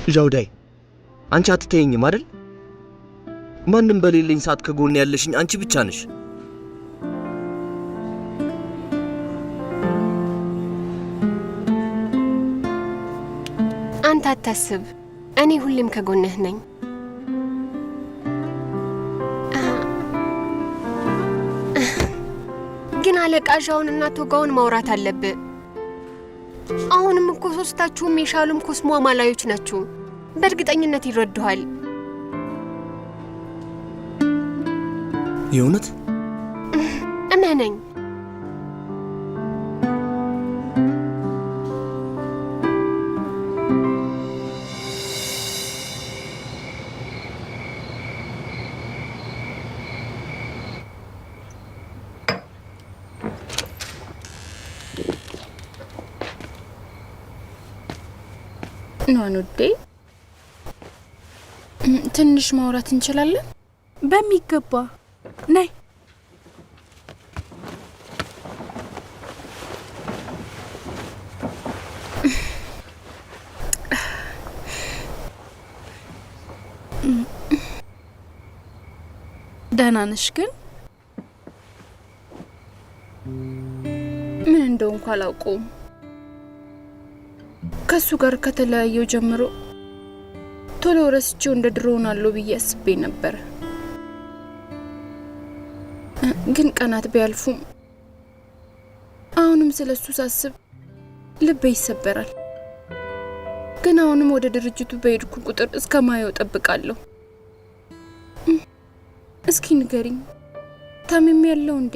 ዣውዳይ አንቺ አትተይኝም አይደል? ማንም በሌለኝ ሰዓት ከጎን ያለሽኝ አንቺ ብቻ ነሽ። አንተ አታስብ፣ እኔ ሁሌም ከጎንህ ነኝ። ግን አለቃ ዣውንና ቶጋውን ማውራት አለብህ። አሁንም እኮ ሶስታችሁም የሻሉም ኮስሞ አማላዮች ናችሁ። በእርግጠኝነት ይረዱሃል። የእውነት እመነኝ። ኗኑዴ ትንሽ ማውራት እንችላለን? በሚገባ ነይ። ደህና ነሽ? ግን ምን እንደሆንኩ አላውቀውም። ከሱ ጋር ከተለያየው ጀምሮ ቶሎ ረስቼው እንደ ድሮ ሆናለሁ ብዬ አስቤ ነበር። ግን ቀናት ቢያልፉም አሁንም ስለሱ ሳስብ ልቤ ይሰበራል። ግን አሁንም ወደ ድርጅቱ በሄድኩ ቁጥር እስከማየው ጠብቃለሁ። እስኪ ንገሪኝ፣ ታምሜ ያለው እንዴ?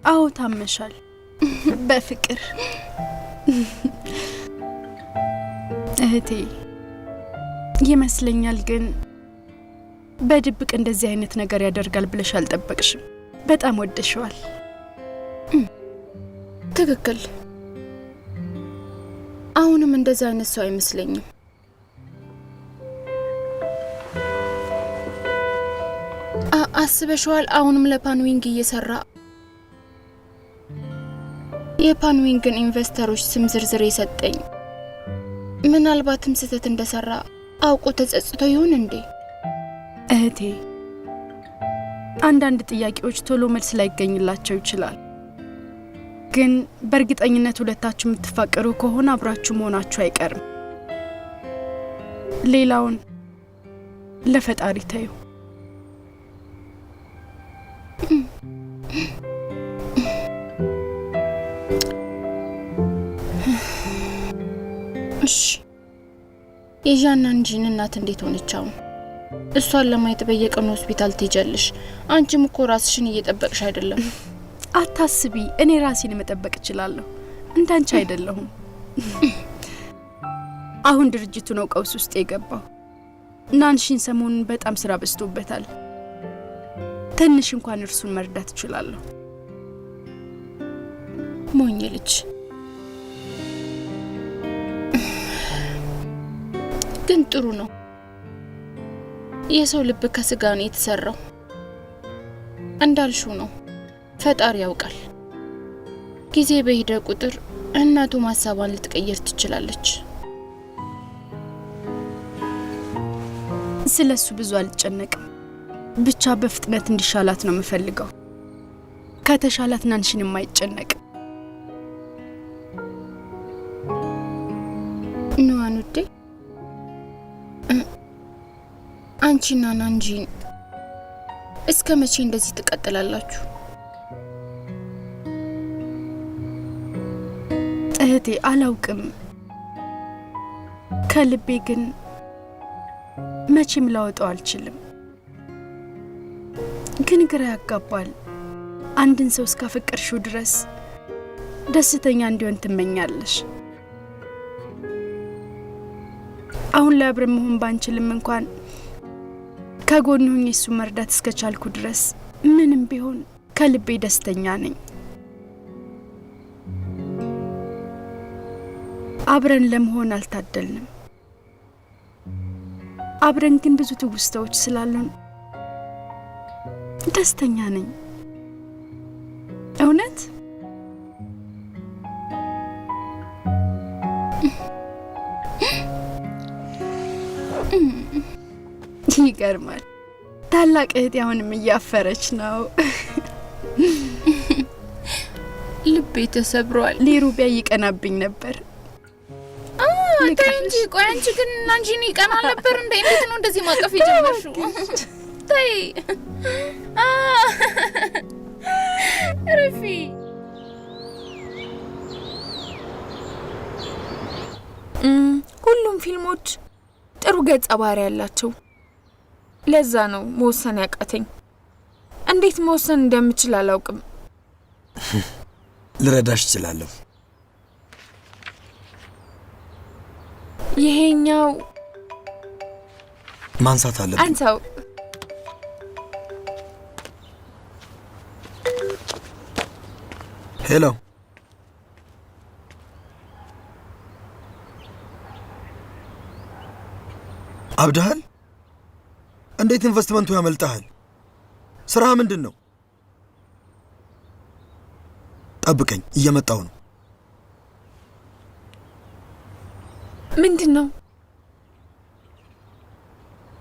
አዎ ታመሻል። በፍቅር እህቴ ይመስለኛል። ግን በድብቅ እንደዚህ አይነት ነገር ያደርጋል ብለሽ አልጠበቅሽም። በጣም ወደሽዋል። ትክክል። አሁንም እንደዛ አይነት ሰው አይመስለኝም። አስበሽዋል? አሁንም ለፓንዊንግ እየሰራ የፓንዊንግን ኢንቨስተሮች ስም ዝርዝር የሰጠኝ ምናልባትም ስህተት እንደሰራ አውቆ ተጸጽቶ ይሆን እንዴ? እህቴ አንዳንድ ጥያቄዎች ቶሎ መልስ ላይገኝላቸው ይችላል። ግን በእርግጠኝነት ሁለታችሁ የምትፋቀሩ ከሆነ አብራችሁ መሆናችሁ አይቀርም። ሌላውን ለፈጣሪ ተዩ። እሺ የዣና እንጂን እናት እንዴት ሆነች አሁን? እሷን ለማየት በየቀኑ ሆስፒታል ትሄጃለሽ። አንቺም እኮ ራስሽን እየጠበቅሽ አይደለም። አታስቢ፣ እኔ ራሴን መጠበቅ እችላለሁ። እንዳንቺ አይደለሁም። አሁን ድርጅቱ ነው ቀውስ ውስጥ የገባው። ናንሺን ሰሞኑን በጣም ስራ በዝቶበታል። ትንሽ እንኳን እርሱን መርዳት እችላለሁ። ሞኝ ልጅ። ግን ጥሩ ነው። የሰው ልብ ከስጋ ነው የተሰራው። እንዳልሽው ነው። ፈጣሪ ያውቃል። ጊዜ በሄደ ቁጥር እናቱ ማሳቧን ልትቀይር ትችላለች። ስለሱ ብዙ አልጨነቅም። ብቻ በፍጥነት እንዲሻላት ነው የምፈልገው። ከተሻላት ናንሺን የማይጨነቅ ኗኑዴ። አንቺና ናንጂን እስከ መቼ እንደዚህ ትቀጥላላችሁ? እህቴ አላውቅም። ከልቤ ግን መቼም ላወጣው አልችልም። ግን ግራ ያጋባል። አንድን ሰው እስካፈቀርሽው ድረስ ደስተኛ እንዲሆን ትመኛለሽ። አሁን ላይ አብረን መሆን ባንችልም እንኳን ከጎኑ ሆኜ እሱ መርዳት እስከቻልኩ ድረስ ምንም ቢሆን ከልቤ ደስተኛ ነኝ። አብረን ለመሆን አልታደልንም። አብረን ግን ብዙ ትውስታዎች ስላሉን ደስተኛ ነኝ። እውነት ይገርማል። ታላቅ እህቴ አሁንም እያፈረች ነው። ልቤ ተሰብሯል። ሊሩቢያ ይቀናብኝ ነበር። እንጂ ቆይ አንቺ ግን አንቺን ይቀናል ነበር እንዴ? እንዴት ነው እንደዚህ ማቀፍ የጀመርሽው? ተይ ረፊ ሁሉም ፊልሞች ጥሩ ገጸ ባህሪ ያላቸው። ለዛ ነው መወሰን ያቃተኝ። እንዴት መወሰን እንደምችል አላውቅም። ልረዳሽ እችላለሁ። ይሄኛው ማንሳት አለብኝ። አንሳው። ሄሎ፣ አብደሃል? እንዴት ኢንቨስትመንቱ ያመልጣል? ስራ ምንድን ነው? ጠብቀኝ፣ እየመጣው ነው። ምንድን ነው?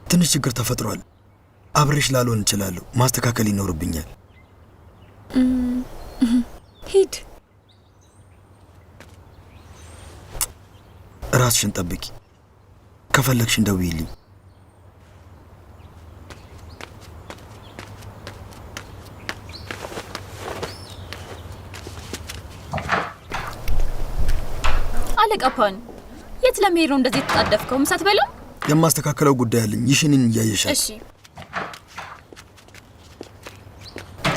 ትንሽ ችግር ተፈጥሯል። አብሬሽ ላልሆን እችላለሁ። ማስተካከል ይኖርብኛል። ሂድ። ራስሽን ጠብቂ። ከፈለግሽ እንደውይልኝ። አለቃፓን የት ለመሄድ ነው እንደዚህ ተጣደፍከው? ምሳት በለው። የማስተካከለው ጉዳይ አለኝ። ይሽንን እያየሻል። እሺ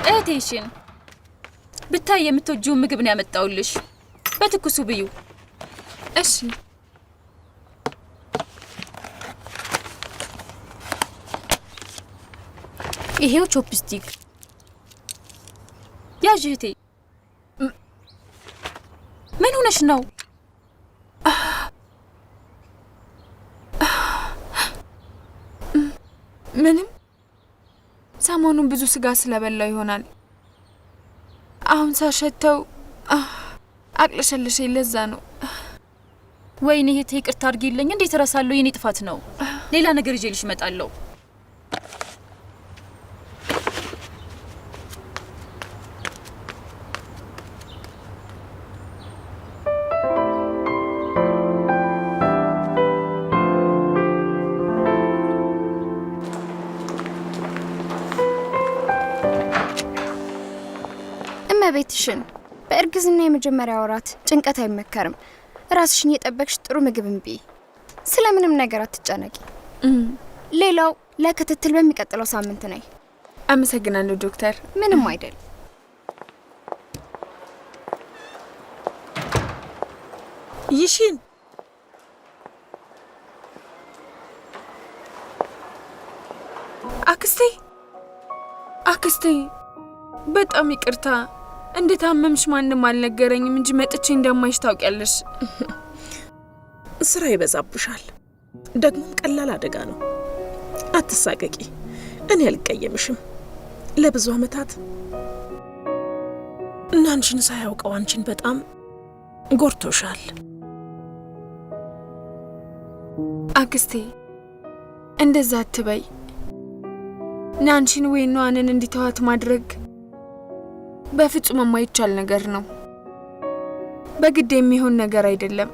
እህቴሽን ብታይ የምትወጂውን ምግብ ነው ያመጣውልሽ። በትኩሱ ብዩ። እሺ ይሄው ቾፕስቲክ ያዥ እህቴ። ምን ሆነሽ ነው? ምንም። ሰሞኑን ብዙ ስጋ ስለበላው ይሆናል። አሁን ሳሸተው አቅለሸለሸኝ። ለዛ ነው። ወይኔ እህቴ ይቅርታ አድርጊልኝ። እንዴት እረሳለሁ? የኔ ጥፋት ነው። ሌላ ነገር ይዤልሽ እመጣለሁ። እመቤትሽን በእርግዝና የመጀመሪያ ወራት ጭንቀት አይመከርም። ራስሽን እየጠበቅሽ ጥሩ ምግብ እንቢ። ስለምንም ነገር አትጨነቂ። ሌላው ለክትትል በሚቀጥለው ሳምንት ነይ። አመሰግናለሁ ዶክተር። ምንም አይደል። ይሽን አክስቴ በጣም ይቅርታ። እንደታመምሽ ማንም አልነገረኝም እንጂ መጥቼ እንደማይሽ ታውቂያለሽ። ስራ ይበዛብሻል። ደግሞም ቀላል አደጋ ነው። አትሳቀቂ። እኔ አልቀየምሽም። ለብዙ አመታት እናንቺን ሳያውቀው አንቺን በጣም ጎርቶሻል። አክስቴ እንደዛ አትበይ። ናንቺን ወይ ነዋንን እንዲተዋት ማድረግ በፍጹም የማይቻል ነገር ነው። በግድ የሚሆን ነገር አይደለም።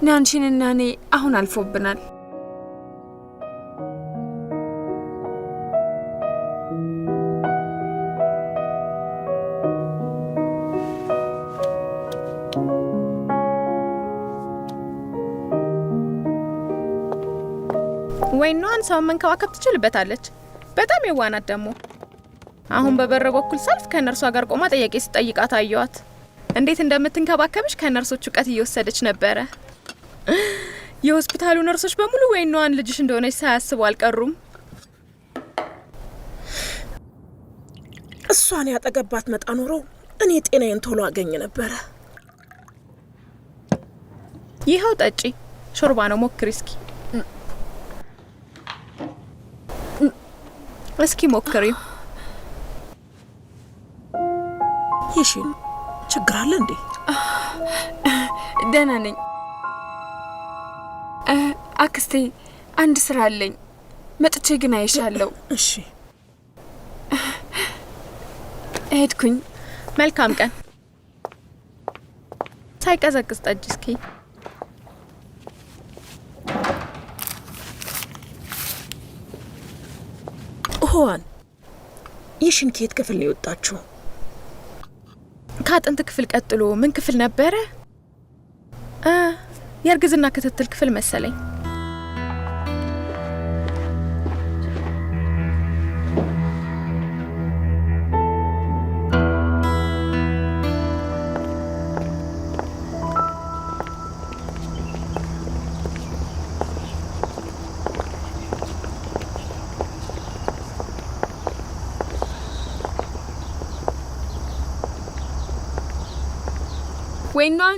ናንቺንና እኔ አሁን አልፎብናል። ወይኗን ሰው መንከባከብ ትችልበታለች። በጣም የዋናት ደግሞ። አሁን በበር በኩል ሳልፍ ከነርሷ ጋር ቆማ ጥያቄ ስጠይቃት አየዋት። እንዴት እንደምትንከባከብሽ ከነርሶች እውቀት እየወሰደች ነበረ። የሆስፒታሉ ነርሶች በሙሉ ወይኗን ልጅሽ እንደሆነች ሳያስቡ አልቀሩም። እሷን ያጠገባት መጣ ኖሮ እኔ ጤናዬን ቶሎ አገኝ ነበረ። ይኸው ጠጪ። ሾርባ ነው፣ ሞክሪ እስኪ። እስኪ ሞክሪው። ይሽን ችግር አለ እንዴ? ደህና ነኝ አክስቴ። አንድ ስራ አለኝ። መጥቼ ግን አይሻለሁ። እሺ ሄድኩኝ። መልካም ቀን። ሳይቀዘቅዝ ጠጅ እስኪ። ሆዋን ይሽን ከየት ክፍል ነው የወጣችሁ? ከአጥንት ክፍል ቀጥሎ ምን ክፍል ነበረ? የእርግዝና ክትትል ክፍል መሰለኝ። ወይኗን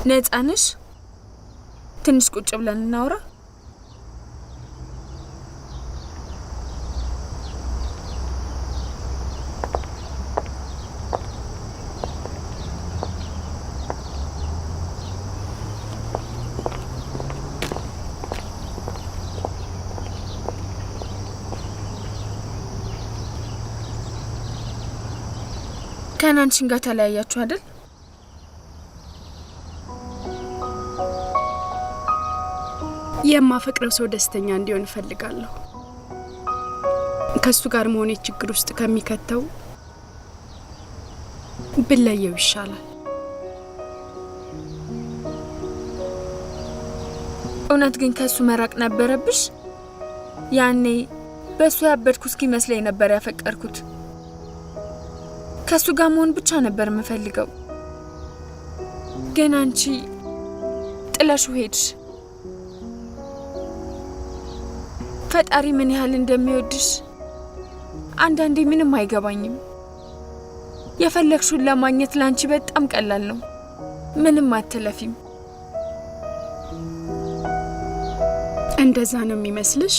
ነጻ ነሽ? ትንሽ ቁጭ ብለን እናውራ። ከናንቺን ጋር ተለያያችሁ አይደል? የማፈቅረው ሰው ደስተኛ እንዲሆን እፈልጋለሁ። ከሱ ጋር መሆኔ ችግር ውስጥ ከሚከተው ብለየው ይሻላል። እውነት ግን ከሱ መራቅ ነበረብሽ? ያኔ በሱ ያበድኩ እስኪመስለኝ ነበር ያፈቀርኩት። ከሱ ጋር መሆን ብቻ ነበር የምፈልገው። ግን አንቺ ጥለሽው ሄድሽ። ፈጣሪ ምን ያህል እንደሚወድሽ አንዳንዴ ምንም አይገባኝም። የፈለግሽውን ለማግኘት ላንቺ በጣም ቀላል ነው። ምንም አትለፊም። እንደዛ ነው የሚመስልሽ?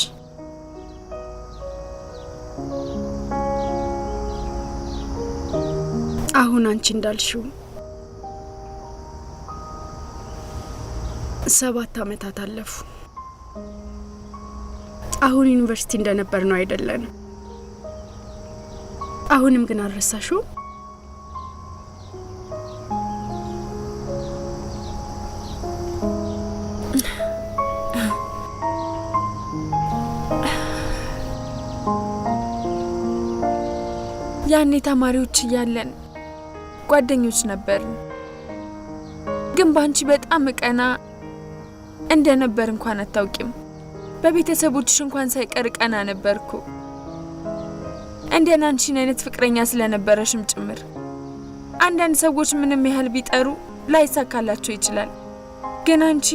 አሁን አንቺ እንዳልሽው 7 ዓመታት አለፉ። አሁን ዩኒቨርሲቲ እንደነበር ነው አይደለም? አሁንም ግን አልረሳሽው? ያኔ ተማሪዎች እያለን ጓደኞች ነበርን። ግን ባንቺ በጣም ቀና እንደነበር እንኳን አታውቂም። በቤተሰቦችሽ እንኳን ሳይቀር ቀና ነበርኩ። እንደናንቺን አይነት ፍቅረኛ ስለነበረሽም ጭምር። አንዳንድ ሰዎች ምንም ያህል ቢጠሩ ላይሳካላቸው ይችላል። ግን አንቺ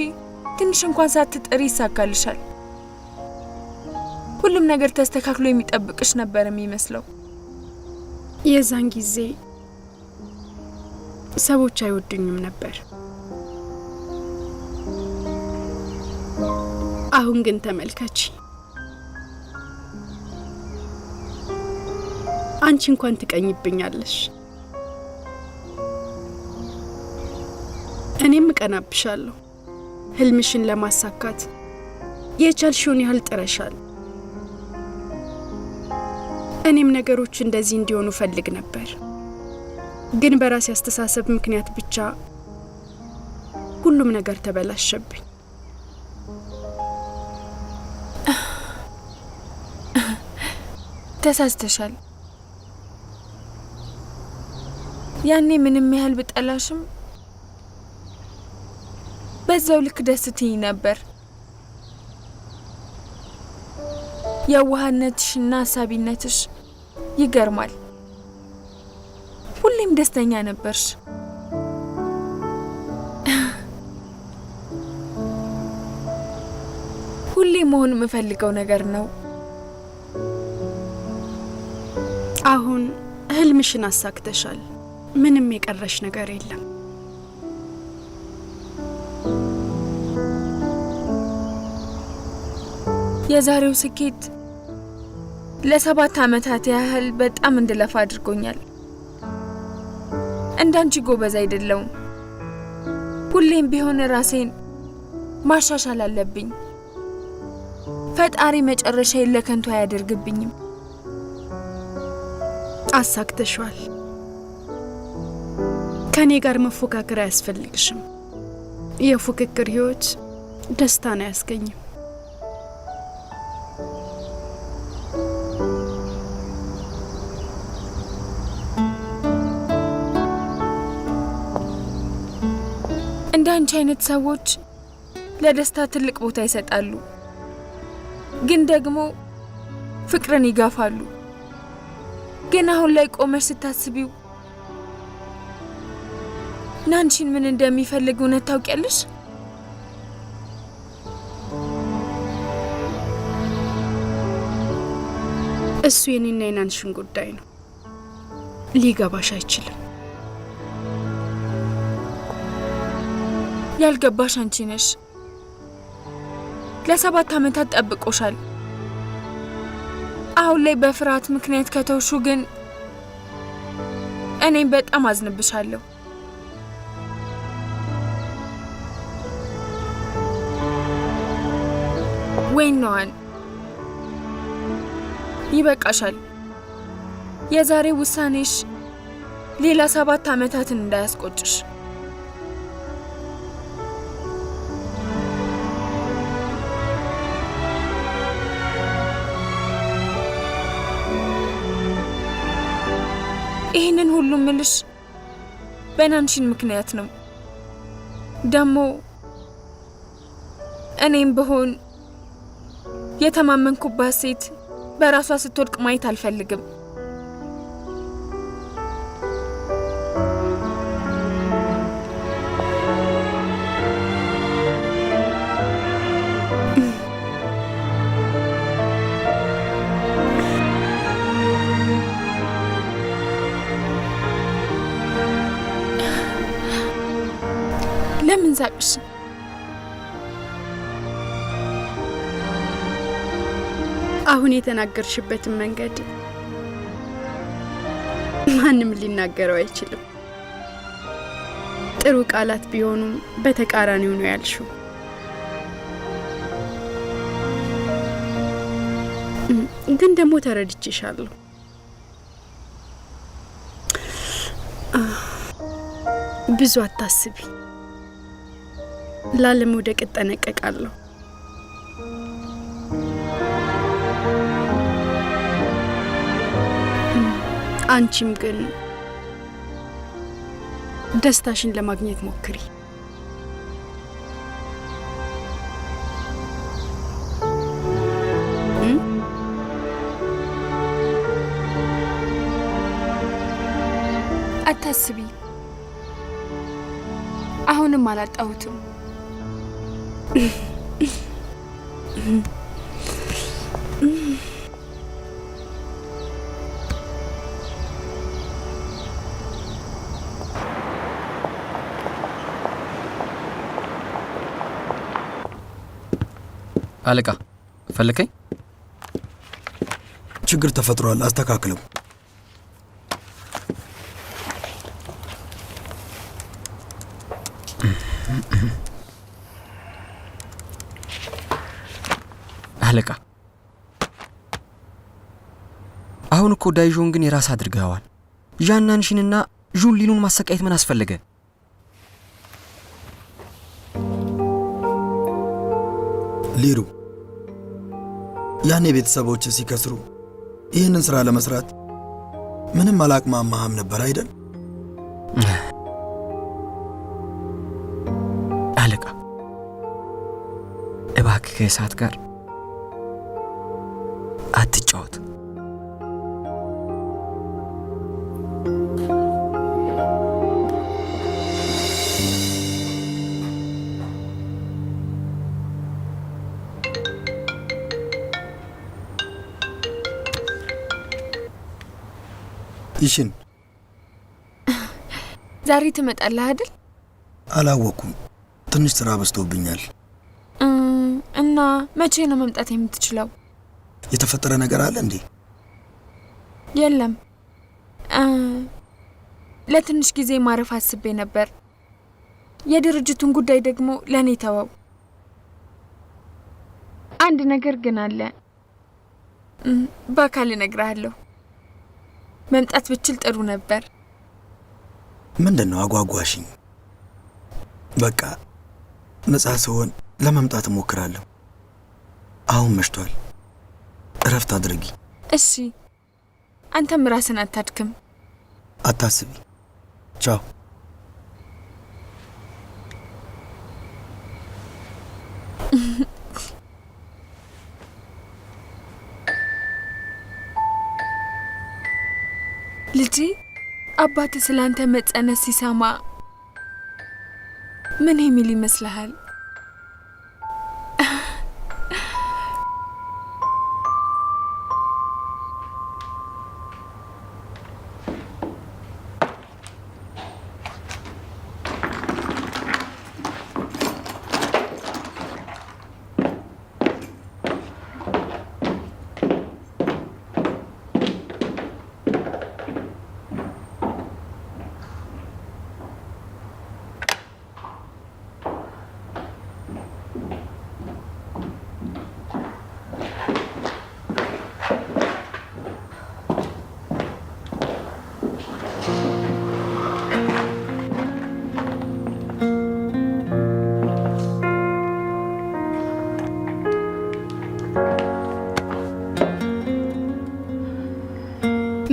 ትንሽ እንኳን ሳትጠሪ ይሳካልሻል። ሁሉም ነገር ተስተካክሎ የሚጠብቅሽ ነበር የሚመስለው። የዛን ጊዜ ሰዎች አይወዱኝም ነበር። አሁን ግን ተመልከቺ። አንቺ እንኳን ትቀኝብኛለሽ፣ እኔም እቀናብሻለሁ። ህልምሽን ለማሳካት የቻልሽውን ያህል ጥረሻል። እኔም ነገሮች እንደዚህ እንዲሆኑ ፈልግ ነበር። ግን በራሴ አስተሳሰብ ምክንያት ብቻ ሁሉም ነገር ተበላሸብኝ። ተሳስተሻል። ያኔ ምንም ያህል ብጠላሽም በዛው ልክ ደስ ትይኝ ነበር። የዋህነትሽና አሳቢነትሽ ይገርማል። ሁሌም ደስተኛ ነበርሽ። ሁሌም መሆን የምፈልገው ነገር ነው። አሁን ህልምሽን አሳክተሻል። ምንም የቀረሽ ነገር የለም። የዛሬው ስኬት ለ7 ዓመታት ያህል በጣም እንድለፋ አድርጎኛል። እንዳንቺ ጎበዝ አይደለሁም። ሁሌም ቢሆን ራሴን ማሻሻል አለብኝ። ፈጣሪ መጨረሻዬን ለከንቱ አያደርግብኝም። አሳክተሻል። ከኔ ጋር መፎካከር አያስፈልግሽም። የፉክክር ህይወት ደስታን አያስገኝም። እንዳንቺ አይነት ሰዎች ለደስታ ትልቅ ቦታ ይሰጣሉ፣ ግን ደግሞ ፍቅርን ይጋፋሉ። ግን አሁን ላይ ቆመሽ ስታስቢው ናንቺን ምን እንደሚፈልግ እውነት ታውቂያለሽ? እሱ የኔና የናንሽን ጉዳይ ነው፣ ሊገባሽ አይችልም። ያልገባሽ አንቺ ነሽ። ለ7 ዓመታት ጠብቆሻል። አሁን ላይ በፍርሃት ምክንያት ከተውሹ ግን እኔም በጣም አዝንብሻለሁ። ወይኗን ይበቃሻል። የዛሬ ውሳኔሽ ሌላ 7 ዓመታትን እንዳያስቆጭሽ። ይህንን ሁሉ ምልሽ በናንሽን ምክንያት ነው። ደግሞ እኔም ብሆን የተማመንኩባት ሴት በራሷ ስትወድቅ ማየት አልፈልግም። ለምን ሳቅሽ? አሁን የተናገርሽበትን መንገድ ማንም ሊናገረው አይችልም። ጥሩ ቃላት ቢሆኑም በተቃራኒው ነው ያልሽው። ግን ደግሞ ተረድቼሻለሁ። ብዙ አታስቢ። ላለመውደቅ እጠነቀቃለሁ። አንቺም ግን ደስታሽን ለማግኘት ሞክሪ። አታስቢ። አሁንም አላጣሁትም። አለቃ ፈልከኝ? ችግር ተፈጥሯል፣ አስተካክለው። አለቃ አሁን እኮ ዳይዦን ግን የራስ አድርገዋል። ዣናንሽንና ዡን ሊሉን ማሰቃየት ምን አስፈለገ? ሊሩ ያኔ ቤተሰቦች ሲከስሩ ይህንን ስራ ለመስራት ምንም አላቅማማህም ነበር አይደል? አለቃ እባክህ ከእሳት ጋር አትጫወት። ይሽን ዛሬ ትመጣለህ አይደል? አላወኩም። ትንሽ ስራ በዝቶብኛል። እና እና መቼ ነው መምጣት የምትችለው? የተፈጠረ ነገር አለ እንዴ? የለም። ለትንሽ ጊዜ ማረፍ አስቤ ነበር። የድርጅቱን ጉዳይ ደግሞ ለኔ ተወው። አንድ ነገር ግን አለ። በአካል እነግርሃለሁ። መምጣት ብችል ጥሩ ነበር። ምንድነው? አጓጓሽኝ። በቃ ነፃ ስሆን ለመምጣት እሞክራለሁ። አሁን መሽቷል። እረፍት አድርጊ። እሺ። አንተም ራስን አታድክም። አታስቢ። ቻው። ልጄ፣ አባት ስላንተ መጸነስ ሲሰማ ምን የሚል ይመስልሃል?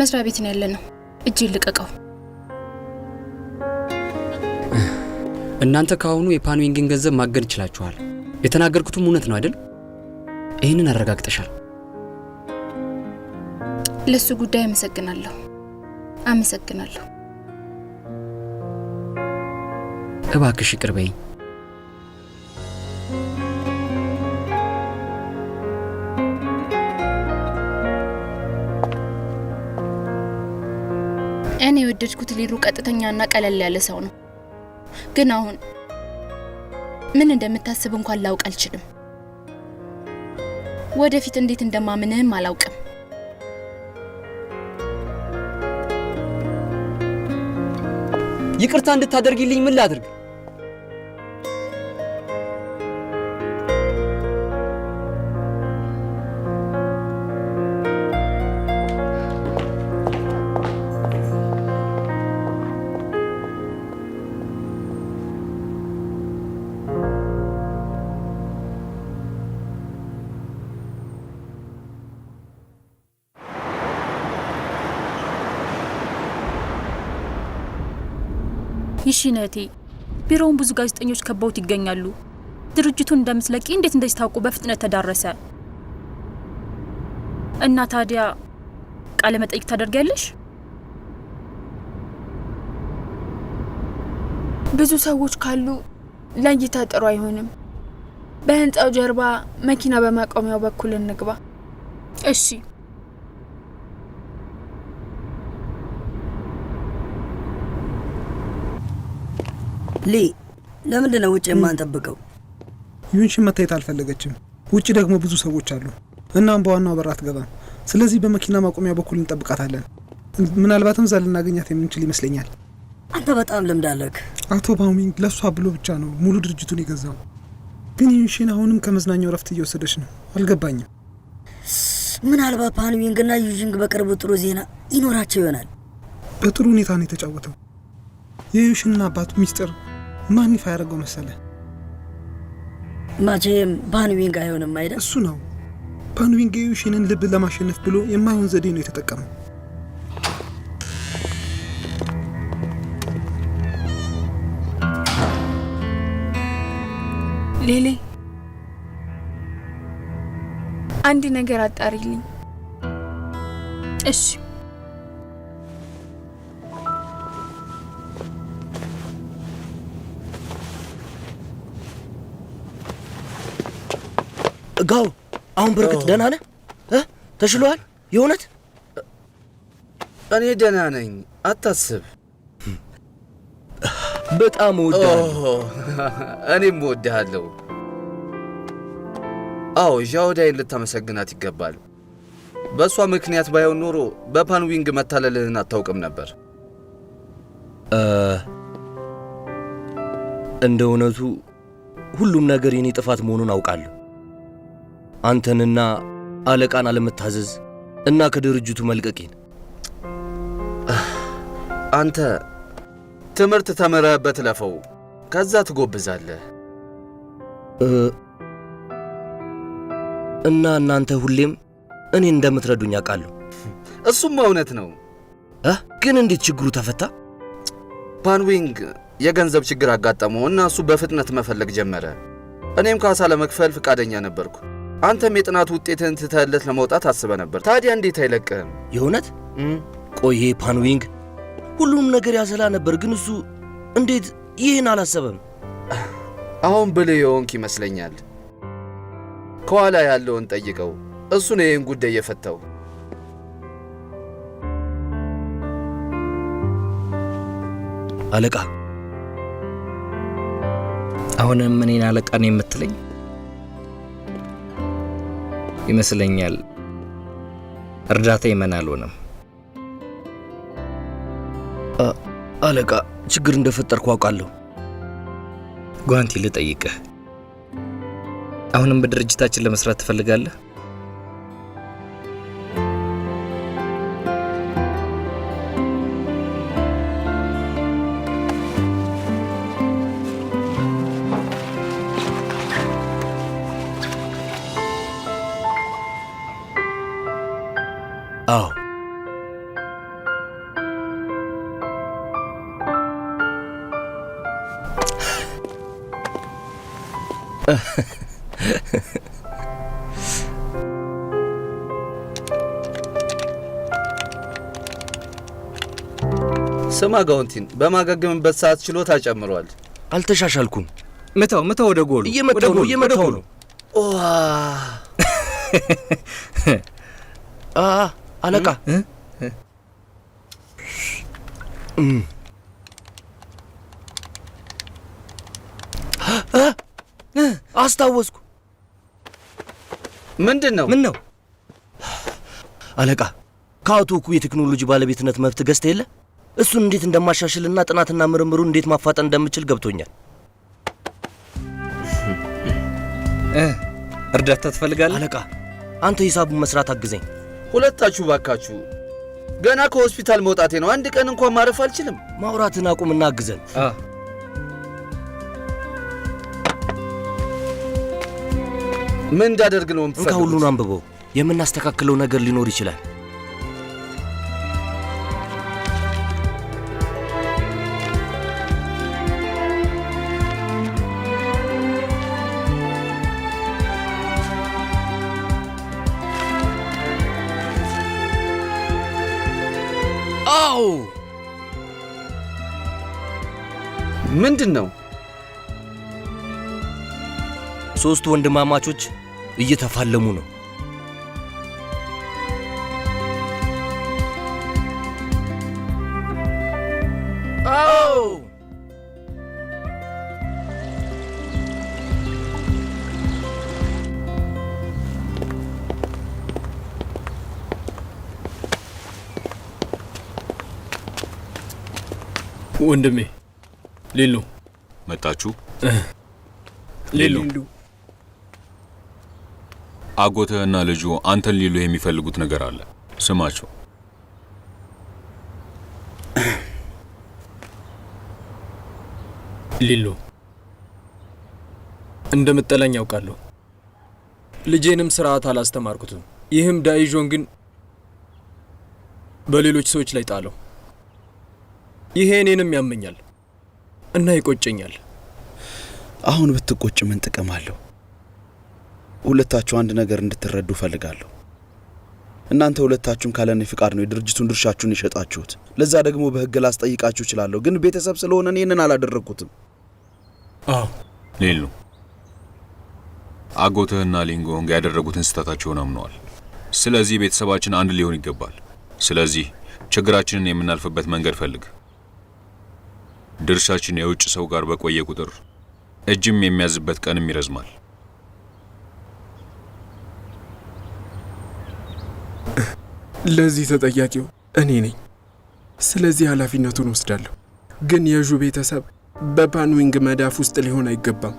መስሪያ ቤት ነው ያለነው። እጅ ልቀቀው። እናንተ ካሁኑ የፓንዊንግን ገንዘብ ማገድ ይችላችኋል። የተናገርኩትም እውነት ነው አይደል? ይህንን አረጋግጠሻል። ለሱ ጉዳይ አመሰግናለሁ። እባክሽ ይቅር በይኝ። እኔ የወደድኩት ሊሩ ቀጥተኛና ቀለል ያለ ሰው ነው። ግን አሁን ምን እንደምታስብ እንኳን ላውቅ አልችልም። ወደፊት እንዴት እንደማምንህም አላውቅም። ይቅርታ እንድታደርጊልኝ ምን ላድርግ? ይሽነቴ ቢሮውን ብዙ ጋዜጠኞች ከበውት ይገኛሉ። ድርጅቱን እንደምትለቂ እንዴት እንደዚህ ታውቁ በፍጥነት ተዳረሰ? እና ታዲያ ቃለ መጠይቅ ታደርጊያለሽ? ብዙ ሰዎች ካሉ ለእይታ ጥሩ አይሆንም። በህንጻው ጀርባ መኪና በማቆሚያው በኩል እንግባ። እሺ። ለምንድን ነው ውጭ የማንጠብቀው? ዩንሽን መታየት አልፈለገችም። ውጭ ደግሞ ብዙ ሰዎች አሉ። እናም በዋናው በር አትገባም። ስለዚህ በመኪና ማቆሚያ በኩል እንጠብቃታለን። ምናልባትም እዛ ልናገኛት የምንችል ይመስለኛል። አንተ በጣም ልምድ አለህ። አቶ ባውሚንግ ለሷ ብሎ ብቻ ነው ሙሉ ድርጅቱን የገዛው። ግን ዩንሽን አሁንም ከመዝናኛው ረፍት እየወሰደች ነው። አልገባኝም። ምናልባት ፓንዊንግና ዩጂንግ በቅርቡ ጥሩ ዜና ይኖራቸው ይሆናል። በጥሩ ሁኔታ ነው የተጫወተው። የዩሽንና አባቱ ሚስጥር ማን ይፋ ያደረገው መሰለ? መቼም ፓንዊንግ አይሆንም አይደል? እሱ ነው። ፓንዊንግ የዩሽንን ልብ ለማሸነፍ ብሎ የማይሆን ዘዴ ነው የተጠቀመው። ሌሌ አንድ ነገር አጣሪልኝ። እሺ። ጋው አሁን በርግጥ ደህና ነህ? ተሽሎሃል? የእውነት? እኔ ደህና ነኝ፣ አታስብ። በጣም እወድሃለሁ። እኔም እወድሃለሁ። አዎ ዣውዳይን ልታመሰግናት ይገባል። በእሷ ምክንያት ባይሆን ኖሮ በፓንዊንግ መታለልህን አታውቅም ነበር። እንደ እውነቱ ሁሉም ነገር የኔ ጥፋት መሆኑን አውቃለሁ። አንተንና አለቃን አለመታዘዝ እና ከድርጅቱ መልቀቄን። አንተ ትምህርት ተምረህበት ለፈው፣ ከዛ ትጎብዛለህ። እና እናንተ ሁሌም እኔን እንደምትረዱኝ አውቃለሁ። እሱም እውነት ነው። ግን እንዴት ችግሩ ተፈታ? ፓንዊንግ የገንዘብ ችግር አጋጠመው እና እሱ በፍጥነት መፈለግ ጀመረ። እኔም ካሳ ለመክፈል ፍቃደኛ ነበርኩ። አንተም የጥናት ውጤትን ትተህለት ለመውጣት አስበ ነበር። ታዲያ እንዴት አይለቅህም? የእውነት? ቆይ ፓንዊንግ ሁሉም ነገር ያሰላ ነበር፣ ግን እሱ እንዴት ይህን አላሰበም? አሁን ብልህ የሆንክ ይመስለኛል። ከኋላ ያለውን ጠይቀው፣ እሱ ነው ይህን ጉዳይ የፈታው። አለቃ፣ አሁንም እኔን አለቃ ነው የምትለኝ ይመስለኛል። እርዳታ ይመን አልሆነም። አለቃ፣ ችግር እንደፈጠርኩ አውቃለሁ። ጓንቲ ልጠይቅህ፣ አሁንም በድርጅታችን ለመስራት ትፈልጋለህ? አዎ። ስማ ጋውንቲን፣ በማገገምበት ሰዓት ችሎታ ጨምሯል። አልተሻሻልኩም። ምታው ወደ ጎሉ። እየመታው ነው። አለቃ፣ አስታወስኩ። ምንድን ነው? ምን ነው? አለቃ፣ ከአቶ ኩ የቴክኖሎጂ ባለቤትነት መብት ገዝተ የለ? እሱን እንዴት እንደማሻሽልና ጥናትና ምርምሩን እንዴት ማፋጠን እንደምችል ገብቶኛል። እርዳታ ትፈልጋለህ? አለቃ፣ አንተ ሂሳቡን መስራት አግዘኝ። ሁለታችሁ ባካችሁ። ገና ከሆስፒታል መውጣቴ ነው። አንድ ቀን እንኳን ማረፍ አልችልም። ማውራትን አቁምና አግዘን። ምን እንዳደርግ ነው የምትፈልጉት? እንካ ሁሉን አንብበው። የምናስተካክለው ነገር ሊኖር ይችላል። አዎ። ምንድን ነው? ሶስቱ ወንድማማቾች እየተፋለሙ ነው። አዎ። ወንድሜ ሊሉ መጣችሁ? ሊሉ አጎትህና ልጁ አንተን ሊሉ የሚፈልጉት ነገር አለ። ስማቸው። ሊሉ እንደምጠላኝ ያውቃለሁ። ልጄንም ስርዓት አላስተማርኩትም። ይህም ዳይዦንግን በሌሎች ሰዎች ላይ ጣለው። ይሄ እኔንም ያመኛል እና ይቆጨኛል። አሁን ብትቆጭ ምን ጥቅም አለው? ሁለታችሁ አንድ ነገር እንድትረዱ ፈልጋለሁ። እናንተ ሁለታችሁም ካለኔ ፍቃድ ነው የድርጅቱን ድርሻችሁን የሸጣችሁት። ለዛ ደግሞ በህግ ላስጠይቃችሁ እችላለሁ፣ ግን ቤተሰብ ስለሆነ እኔን አላደረኩትም። ሊሉ አጎትህና ሊንጎንግ ያደረጉትን ስህተታቸውን አምነዋል። ስለዚህ ቤተሰባችን አንድ ሊሆን ይገባል። ስለዚህ ችግራችንን የምናልፍበት መንገድ ፈልግ። ድርሻችን የውጭ ሰው ጋር በቆየ ቁጥር እጅም የሚያዝበት ቀንም ይረዝማል። ለዚህ ተጠያቂው እኔ ነኝ። ስለዚህ ኃላፊነቱን ወስዳለሁ። ግን የዡ ቤተሰብ በፓንዊንግ መዳፍ ውስጥ ሊሆን አይገባም።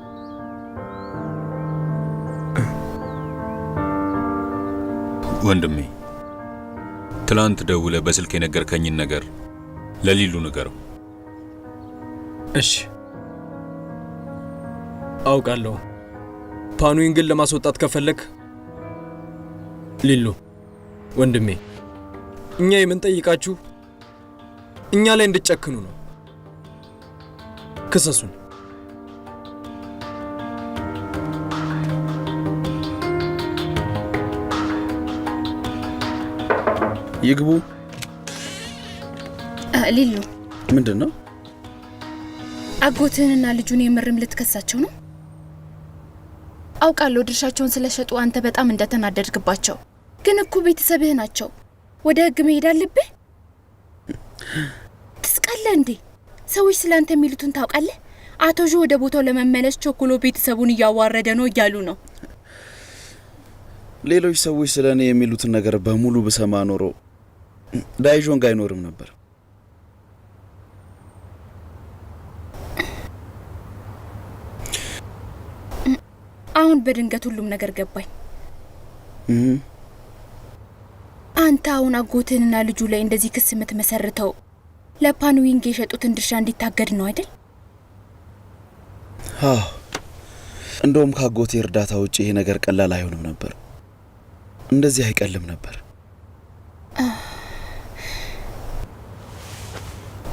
ወንድሜ ትላንት ደውለ በስልክ የነገርከኝን ነገር ለሊሉ ንገረው። እሺ አውቃለሁ። ፓንዊንግን ለማስወጣት ከፈለክ ሊሉ ወንድሜ፣ እኛ የምንጠይቃችሁ እኛ ላይ እንድትጨክኑ ነው። ክሰሱን። ይግቡ። ሊሉ ምንድን ነው? አጎትህንና ልጁን የምርም ልትከሳቸው ነው? አውቃለሁ ድርሻቸውን ስለሸጡ አንተ በጣም እንደተናደድክባቸው። ግን እኮ ቤተሰብህ ናቸው። ወደ ህግ መሄድ አለብህ። ትስቃለህ እንዴ? ሰዎች ስላንተ የሚሉትን ታውቃለህ? አቶ ዡ ወደ ቦታው ለመመለስ ቸኩሎ ቤተሰቡን እያዋረደ ነው እያሉ ነው። ሌሎች ሰዎች ስለ እኔ የሚሉትን ነገር በሙሉ ብሰማ ኖሮ ዳይዦንግ አይኖርም ነበር። አሁን በድንገት ሁሉም ነገር ገባኝ። አንተ አሁን አጎትህንና ልጁ ላይ እንደዚህ ክስ የምትመሰርተው ለፓንዊንግ የሸጡትን ድርሻ እንዲታገድ ነው አይደል? እንደውም ከአጎቴ እርዳታ ውጭ ይሄ ነገር ቀላል አይሆንም ነበር። እንደዚህ አይቀልም ነበር።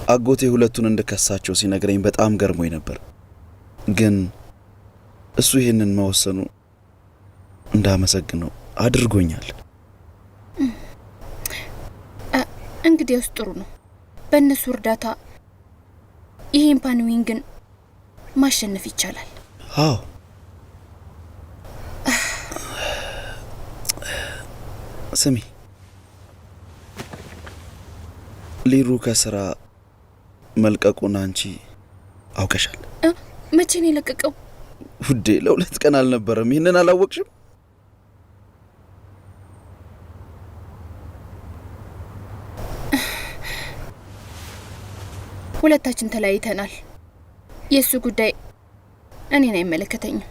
አጎቴ ሁለቱን እንድከሳቸው ሲነግረኝ በጣም ገርሞኝ ነበር። ግን እሱ ይሄንን መወሰኑ እንዳመሰግነው አድርጎኛል። እንግዲያውስ ጥሩ ነው። በእነሱ እርዳታ ይሄን ፓንዊንግን ማሸነፍ ይቻላል። አዎ ስሚ፣ ሊሩ ከስራ መልቀቁን አንቺ አውቀሻል? መቼ ነው የለቀቀው? ውዴ ለ2 ቀን አልነበረም? ይህንን አላወቅሽም? ሁለታችን ተለያይተናል። የእሱ ጉዳይ እኔን አይመለከተኝም።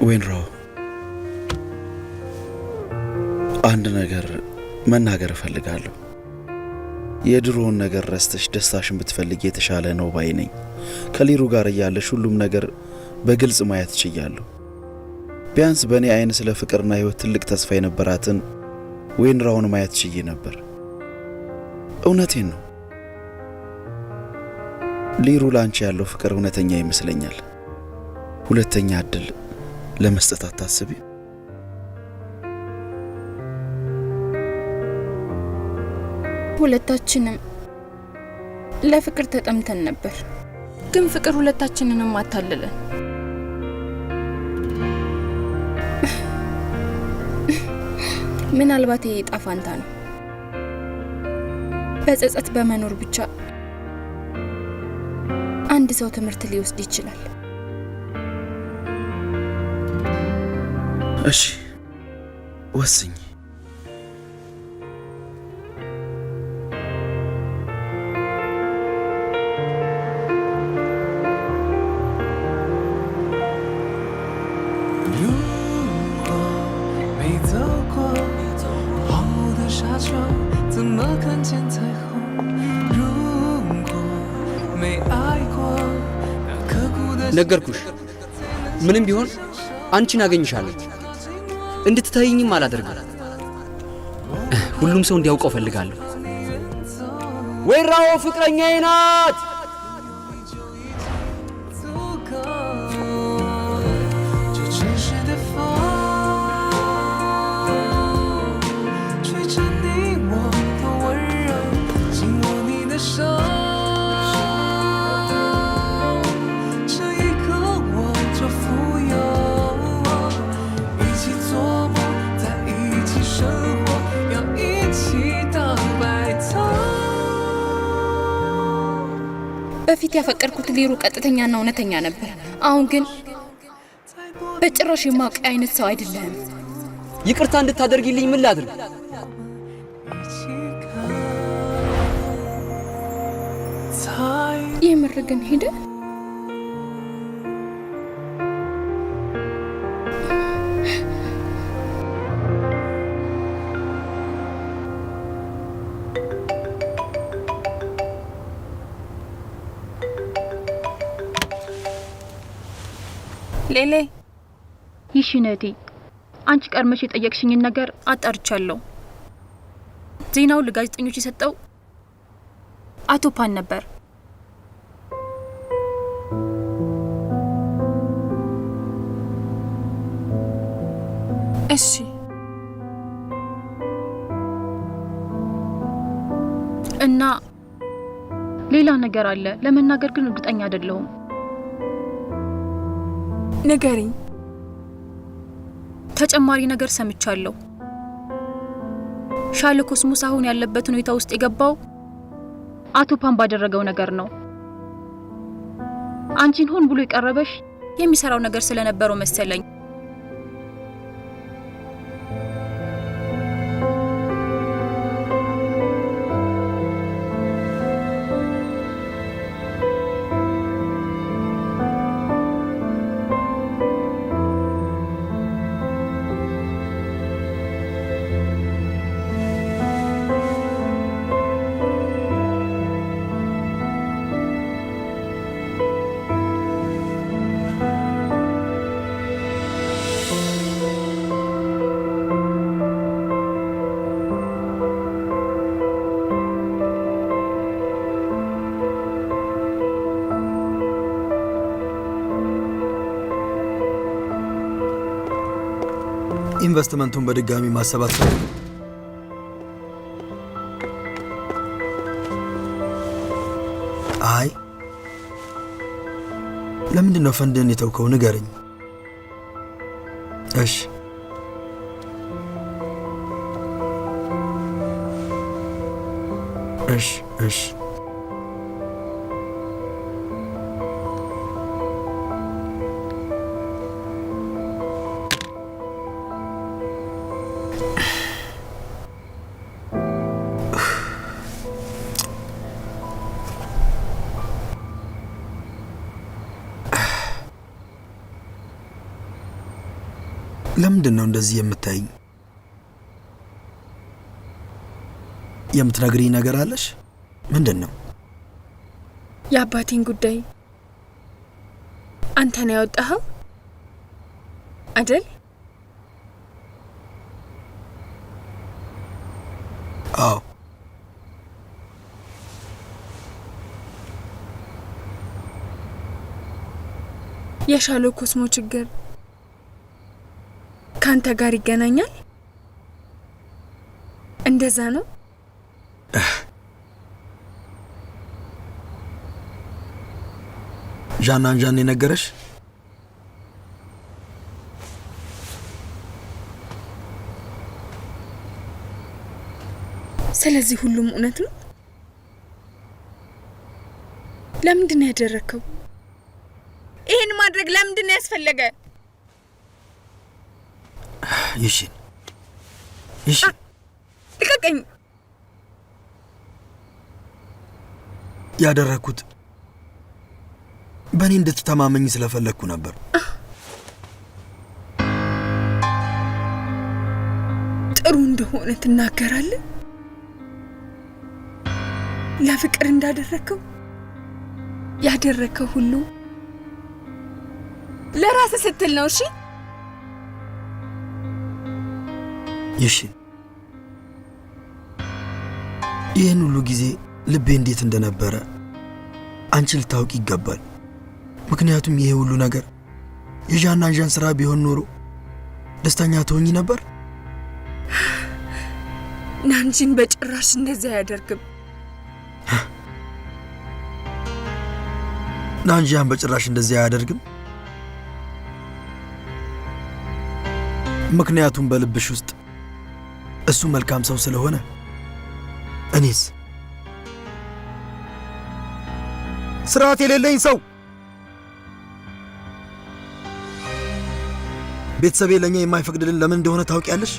ዌንራው፣ አንድ ነገር መናገር እፈልጋለሁ። የድሮውን ነገር ረስተሽ ደስታሽን ብትፈልጊ የተሻለ ነው ባይ ነኝ። ከሊሩ ጋር እያለሽ ሁሉም ነገር በግልጽ ማየት ችያለሁ። ቢያንስ በእኔ አይን ስለ ፍቅርና ሕይወት ትልቅ ተስፋ የነበራትን ዌንራውን ማየት ችዬ ነበር። እውነቴን ነው። ሊሩ ላንቺ ያለው ፍቅር እውነተኛ ይመስለኛል። ሁለተኛ እድል ለመስጠት አታስቢ? ሁለታችንም ለፍቅር ተጠምተን ነበር፣ ግን ፍቅር ሁለታችንንም አታለለን። ምናልባት ይሄ ዕጣ ፈንታ ነው። በጸጸት በመኖር ብቻ አንድ ሰው ትምህርት ሊወስድ ይችላል። እሺ ወስኝ። ነገርኩሽ፣ ምንም ቢሆን አንቺን አገኝሻለሁ። እንድትታይኝም አላደርግም። ሁሉም ሰው እንዲያውቀው ፈልጋለሁ። ዌንራዎ ፍቅረኛዬ ናት። በፊት ያፈቀርኩት ሊሩ ቀጥተኛና እውነተኛ ነበር። አሁን ግን በጭራሽ የማውቅ አይነት ሰው አይደለም። ይቅርታ እንድታደርጊልኝ ምን ላድርግ? የምር ግን ሄደ? ሌሌ ይሽነቴ አንቺ ቀድመሽ የጠየቅሽኝን ነገር አጣርቻለሁ። ዜናው ለጋዜጠኞች የሰጠው አቶ ፓን ነበር። እሺ እና ሌላ ነገር አለ። ለመናገር ግን እርግጠኛ አይደለሁም። ንገሪኝ። ተጨማሪ ነገር ሰምቻለሁ። ሻለ ኮስሞስ አሁን ያለበት ሁኔታ ውስጥ የገባው አቶ ፓን ባደረገው ነገር ነው። አንቺን ሆን ብሎ የቀረበሽ የሚሰራው ነገር ስለነበረው መሰለኝ። ኢንቨስትመንቱን በድጋሚ ማሰባሰብ አይ ለምንድን ነው ፈንድን የተውከው? ንገረኝ። እሺ እሺ እሺ ለምንድን ነው እንደዚህ የምታይኝ? የምትነግሪኝ ነገር አለሽ? ምንድን ነው? የአባቴን ጉዳይ አንተ ነው ያወጣኸው አይደል? አዎ። የሻሎ ኮስሞ ችግር ካንተ ጋር ይገናኛል? እንደዛ ነው? ዣናን የነገረሽ? ስለዚህ ሁሉም እውነት ነው? ለምንድን ነው ያደረከው? ይሄን ማድረግ ለምንድን ነው ያስፈለገ? ይሽን ልቀቀኝ። ያደረኩት በእኔ እንድትተማመኝ ስለፈለግኩ ነበር። ጥሩ እንደሆነ ትናገራለህ። ለፍቅር እንዳደረከው ያደረከው ሁሉ ለራስህ ስትል ነው። እሺ ይሽን ይህን ሁሉ ጊዜ ልቤ እንዴት እንደነበረ አንቺ ልታውቂ ይገባል። ምክንያቱም ይሄ ሁሉ ነገር የዣናን ስራ ቢሆን ኖሮ ደስተኛ ትሆኚ ነበር። ናንጂን በጭራሽ እንደዚህ አያደርግም። ናንጂያን በጭራሽ እንደዚህ አያደርግም። ምክንያቱም በልብሽ ውስጥ እሱ መልካም ሰው ስለሆነ። እኔስ ስርዓት የሌለኝ ሰው። ቤተሰቤ ለኛ የማይፈቅድልን ለምን እንደሆነ ታውቂያለሽ?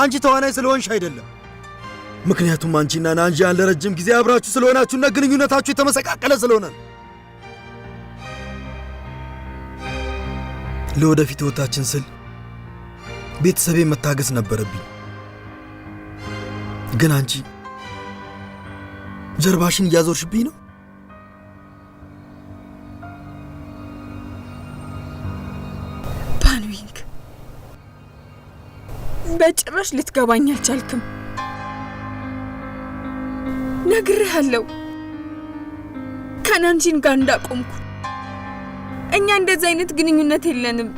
አንቺ ተዋናይ ስለሆንሽ አይደለም። ምክንያቱም አንቺና ናንጂያን ለረጅም ጊዜ አብራችሁ ስለሆናችሁና ግንኙነታችሁ የተመሰቃቀለ ስለሆነ ለወደፊት ህይወታችን ስል ቤተሰቤ መታገስ ነበረብኝ። ግን አንቺ ጀርባሽን እያዞርሽብኝ ነው። ፓንዊንግ፣ በጭራሽ ልትገባኝ አልቻልክም። ነግሬሃለሁ ከናንጂን ጋር እንዳቆምኩ። እኛ እንደዚህ አይነት ግንኙነት የለንም።